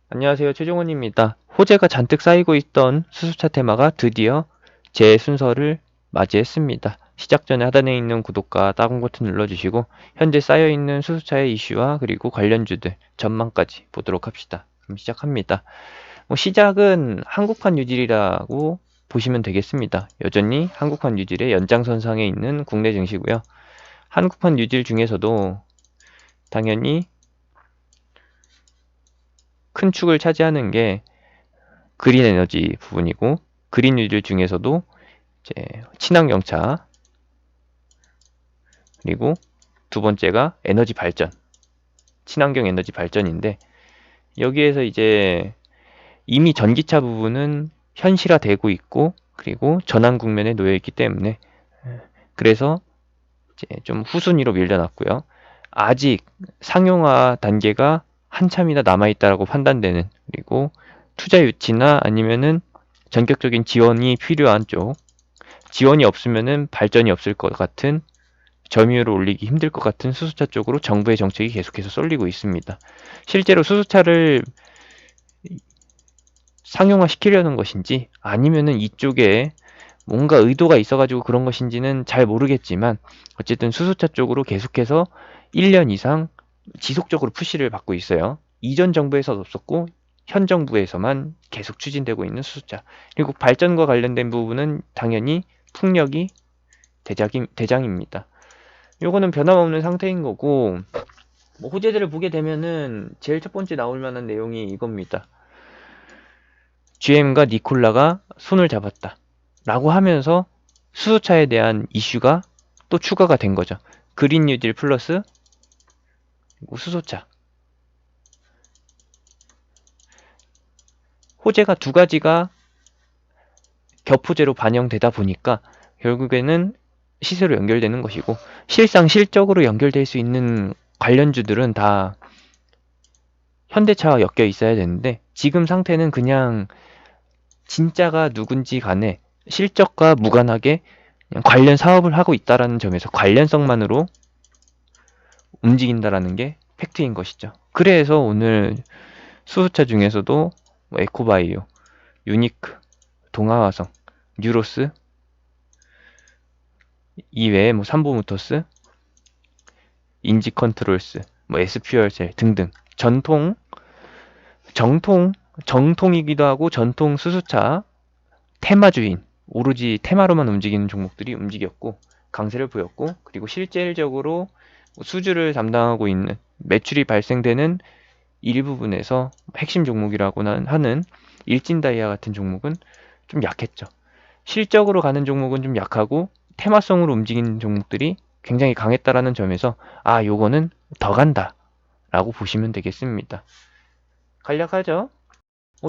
안녕하세요. 최종원입니다. 호재가 잔뜩 쌓이고 있던 수수차 테마가 드디어 제 순서를 맞이했습니다. 시작 전에 하단에 있는 구독과 다운 버튼 눌러주시고 현재 쌓여있는 수수차의 이슈와 그리고 관련주들 전망까지 보도록 합시다. 그럼 시작합니다. 시작은 한국판 유질이라고 보시면 되겠습니다. 여전히 한국판 유질의 연장선상에 있는 국내 증시고요. 한국판 유질 중에서도 당연히 큰 축을 차지하는 게 그린 에너지 부분이고, 그린 유질 중에서도 이제 친환경차, 그리고 두 번째가 에너지 발전, 친환경 에너지 발전인데, 여기에서 이제 이미 전기차 부분은 현실화되고 있고, 그리고 전환 국면에 놓여 있기 때문에 그래서 이제 좀 후순위로 밀려났고요. 아직 상용화 단계가 한참이나 남아있다라고 판단되는, 그리고 투자 유치나 아니면은 전격적인 지원이 필요한 쪽, 지원이 없으면은 발전이 없을 것 같은, 점유율을 올리기 힘들 것 같은 수소차 쪽으로 정부의 정책이 계속해서 쏠리고 있습니다. 실제로 수소차를 상용화 시키려는 것인지 아니면은 이쪽에 뭔가 의도가 있어가지고 그런 것인지는 잘 모르겠지만, 어쨌든 수소차 쪽으로 계속해서 1년 이상 지속적으로 푸시를 받고 있어요. 이전 정부에서도 없었고 현 정부에서만 계속 추진되고 있는 수소차. 그리고 발전과 관련된 부분은 당연히 풍력이 대장입니다. 요거는 변함없는 상태인 거고, 호재들을 보게 되면은 제일 첫 번째 나올 만한 내용이 이겁니다. GM과 니콜라가 손을 잡았다 라고 하면서 수소차에 대한 이슈가 또 추가가 된 거죠. 그린 뉴딜 플러스 수소차. 호재가 두 가지가 겹호재로 반영되다 보니까 결국에는 시세로 연결되는 것이고, 실상 실적으로 연결될 수 있는 관련주들은 다 현대차와 엮여 있어야 되는데, 지금 상태는 그냥 진짜가 누군지 간에 실적과 무관하게 그냥 관련 사업을 하고 있다라는 점에서 관련성만으로 움직인다라는 게 팩트인 것이죠. 그래서 오늘 수소차 중에서도 에코바이오, 유니크, 동아화성, 뉴로스 이외에 삼보모터스, 인지컨트롤스, S퓨얼셀 등등 정통 정통이기도 하고 전통 수소차 테마주인, 오로지 테마로만 움직이는 종목들이 움직였고 강세를 보였고, 그리고 실질적으로 수주를 담당하고 있는, 매출이 발생되는 일부분에서 핵심 종목이라고 하는 일진다이아 같은 종목은 좀 약했죠. 실적으로 가는 종목은 좀 약하고 테마성으로 움직이는 종목들이 굉장히 강했다라는 점에서 요거는 더 간다 라고 보시면 되겠습니다. 간략하죠?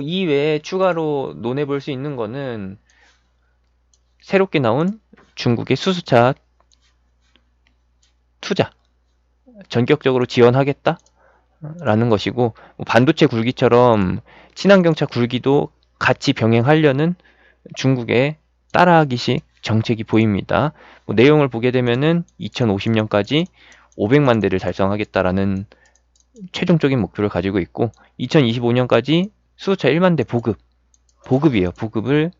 이 외에 추가로 논해볼 수 있는 거는 새롭게 나온 중국의 수소차 투자, 전격적으로 지원하겠다 라는 것이고, 반도체 굴기처럼 친환경차 굴기도 같이 병행하려는 중국의 따라하기식 정책이 보입니다. 내용을 보게 되면은 2050년까지 500만 대를 달성하겠다라는 최종적인 목표를 가지고 있고, 2025년까지 수소차 1만 대 보급이에요. 보급을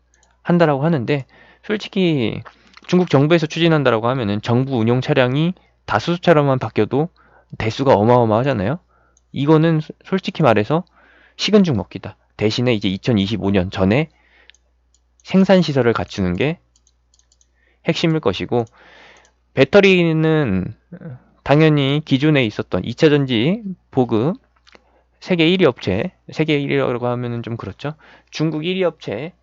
한다라고 하는데, 솔직히 중국 정부에서 추진한다라고 하면은 정부 운용 차량이 다 수소차로만 바뀌어도 대수가 어마어마하잖아요. 이거는 솔직히 말해서 식은 죽 먹기다. 대신에 이제 2025년 전에 생산 시설을 갖추는 게 핵심일 것이고, 배터리는 당연히 기존에 있었던 2차 전지 보급 세계 1위 업체, 세계 1위라고 하면은 좀 그렇죠. 중국 1위 업체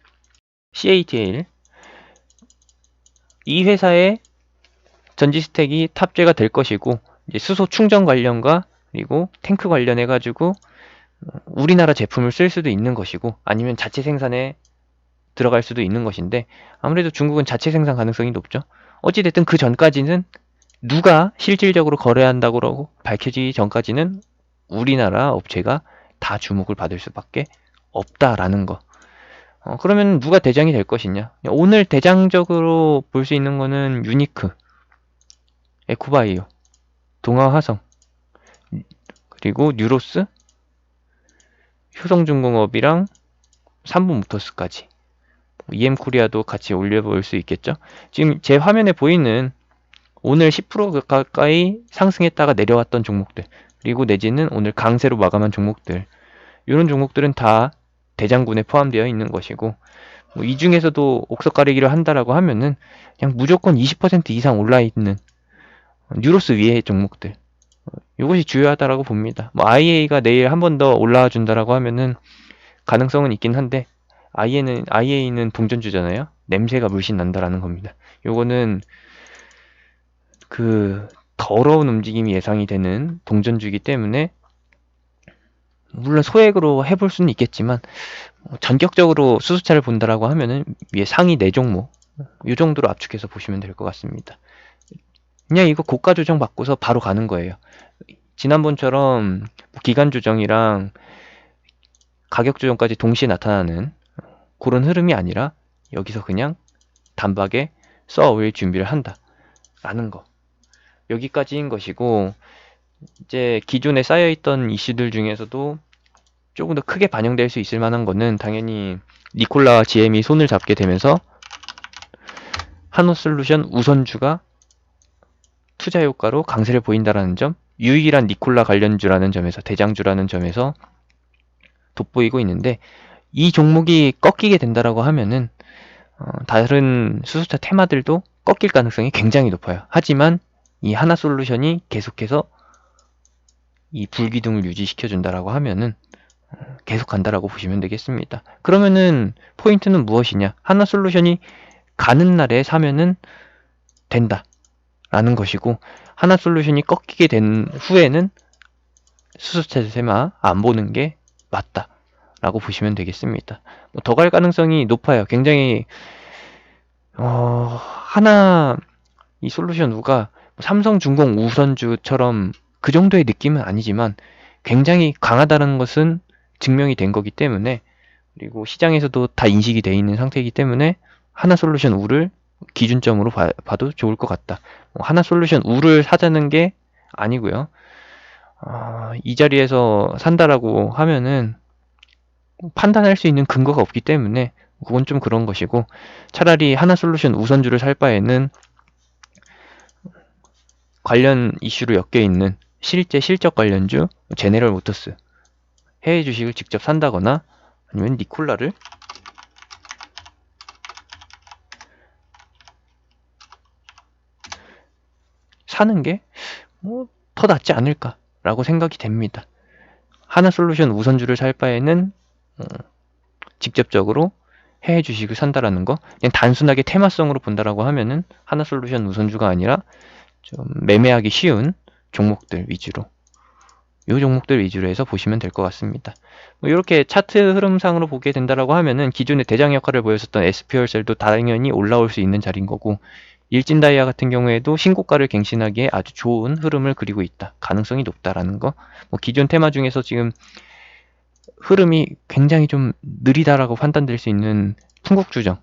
CATL, 이 회사의 전지 스택이 탑재가 될 것이고, 이제 수소 충전 관련과 그리고 탱크 관련해 가지고 우리나라 제품을 쓸 수도 있는 것이고, 아니면 자체 생산에 들어갈 수도 있는 것인데, 아무래도 중국은 자체 생산 가능성이 높죠. 어찌됐든 그 전까지는, 누가 실질적으로 거래한다고 밝혀지기 전까지는 우리나라 업체가 다 주목을 받을 수밖에 없다라는 거. 그러면 누가 대장이 될 것이냐? 오늘 대장적으로 볼 수 있는 거는 유니크, 에코바이오, 동아화성, 그리고 뉴로스, 효성중공업이랑 삼성모터스까지, EM코리아도 같이 올려볼 수 있겠죠. 지금 제 화면에 보이는 오늘 10% 가까이 상승했다가 내려왔던 종목들, 그리고 내지는 오늘 강세로 마감한 종목들, 이런 종목들은 다 대장군에 포함되어 있는 것이고, 이 중에서도 옥석 가리기를 한다라고 하면은 그냥 무조건 20% 이상 올라있는 뉴로스 위의 종목들, 이것이 주요하다라고 봅니다. IA가 내일 한 번 더 올라와 준다라고 하면은 가능성은 있긴 한데, IA는 동전주잖아요. 냄새가 물씬 난다라는 겁니다. 요거는 그 더러운 움직임이 예상이 되는 동전주이기 때문에, 물론 소액으로 해볼 수는 있겠지만 전격적으로 수수차를 본다라고 하면은 위에 상위 4종목 이 정도로 압축해서 보시면 될 것 같습니다. 그냥 이거 고가 조정 받고서 바로 가는 거예요. 지난번처럼 기간 조정이랑 가격 조정까지 동시에 나타나는 그런 흐름이 아니라 여기서 그냥 단박에 쏘아올릴 준비를 한다라는 거, 여기까지인 것이고, 이제 기존에 쌓여있던 이슈들 중에서도 조금 더 크게 반영될 수 있을 만한 거는 당연히 니콜라 GM이 손을 잡게 되면서 한화솔루션 우선주가 투자 효과로 강세를 보인다라는 점, 유일한 니콜라 관련주라는 점에서, 대장주라는 점에서 돋보이고 있는데, 이 종목이 꺾이게 된다라고 하면은 다른 수소차 테마들도 꺾일 가능성이 굉장히 높아요. 하지만 이 하나솔루션이 계속해서 이 불기둥을 유지시켜 준다라고 하면은 계속 간다라고 보시면 되겠습니다. 그러면은 포인트는 무엇이냐? 하나솔루션이 가는 날에 사면은 된다라는 것이고, 하나솔루션이 꺾이게 된 후에는 수소차 테마 안 보는 게 맞다라고 보시면 되겠습니다. 더 갈 가능성이 높아요. 굉장히 하나 이 솔루션 우가 삼성중공 우선주처럼 그 정도의 느낌은 아니지만 굉장히 강하다는 것은 증명이 된 거기 때문에, 그리고 시장에서도 다 인식이 돼 있는 상태이기 때문에 하나솔루션 우를 기준점으로 봐도 좋을 것 같다. 하나솔루션 우를 사자는 게 아니고요. 이 자리에서 산다라고 하면은 판단할 수 있는 근거가 없기 때문에 그건 좀 그런 것이고, 차라리 하나솔루션 우선주를 살 바에는 관련 이슈로 엮여 있는 실제 실적 관련주 제네럴 모터스 해외 주식을 직접 산다거나, 아니면 니콜라를 사는 게 더 낫지 않을까라고 생각이 됩니다. 하나솔루션 우선주를 살 바에는 직접적으로 해외 주식을 산다라는 거, 그냥 단순하게 테마성으로 본다라고 하면은 하나솔루션 우선주가 아니라 좀 매매하기 쉬운 종목들 위주로, 이 종목들 위주로 해서 보시면 될 것 같습니다. 이렇게 차트 흐름상으로 보게 된다라고 하면은 기존의 대장 역할을 보였었던 SPL셀도 당연히 올라올 수 있는 자리인 거고, 일진다이아 같은 경우에도 신고가를 갱신하기에 아주 좋은 흐름을 그리고 있다, 가능성이 높다라는 거. 기존 테마 중에서 지금 흐름이 굉장히 좀 느리다라고 판단될 수 있는 풍국주정,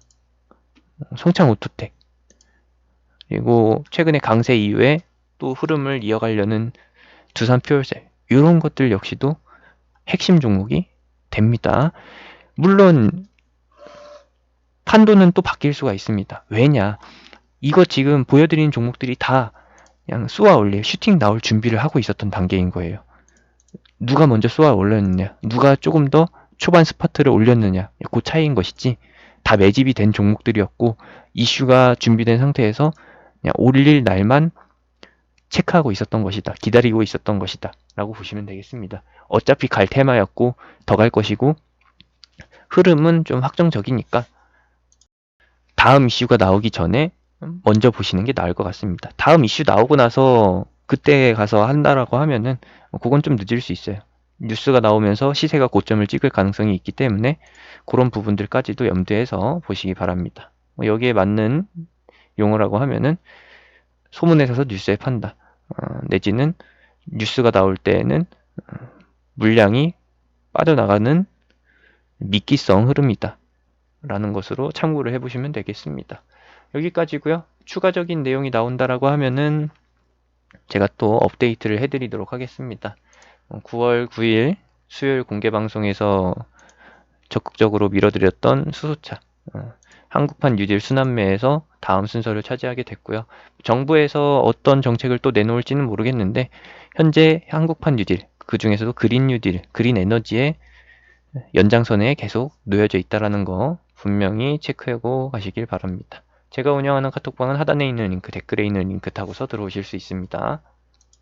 성창오토텍, 그리고 최근에 강세 이후에 또 흐름을 이어가려는 두산퓨얼셀, 이런 것들 역시도 핵심 종목이 됩니다. 물론 판도는 또 바뀔 수가 있습니다. 왜냐, 이거 지금 보여드리는 종목들이 다 그냥 쏘아 올릴, 슈팅 나올 준비를 하고 있었던 단계인 거예요. 누가 먼저 쏘아 올렸느냐, 누가 조금 더 초반 스파트를 올렸느냐, 그 차이인 것이지, 다 매집이 된 종목들이었고 이슈가 준비된 상태에서 그냥 올릴 날만 체크하고 있었던 것이다, 기다리고 있었던 것이다 라고 보시면 되겠습니다. 어차피 갈 테마였고 더 갈 것이고, 흐름은 좀 확정적이니까 다음 이슈가 나오기 전에 먼저 보시는 게 나을 것 같습니다. 다음 이슈 나오고 나서 그때 가서 한다라고 하면은 그건 좀 늦을 수 있어요. 뉴스가 나오면서 시세가 고점을 찍을 가능성이 있기 때문에 그런 부분들까지도 염두해서 보시기 바랍니다. 여기에 맞는 용어라고 하면은 소문에서 뉴스의 판단, 내지는 뉴스가 나올 때에는 물량이 빠져나가는 미끼성 흐름이다 라는 것으로 참고를 해보시면 되겠습니다. 여기까지고요. 추가적인 내용이 나온다라고 하면은 제가 또 업데이트를 해드리도록 하겠습니다. 9월 9일 수요일 공개 방송에서 적극적으로 밀어드렸던 수소차, 한국판 뉴딜 순환매에서 다음 순서를 차지하게 됐고요. 정부에서 어떤 정책을 또 내놓을지는 모르겠는데 현재 한국판 뉴딜, 그 중에서도 그린 뉴딜, 그린 에너지의 연장선에 계속 놓여져 있다는 거 분명히 체크하고 가시길 바랍니다. 제가 운영하는 카톡방은 하단에 있는 링크, 댓글에 있는 링크 타고서 들어오실 수 있습니다.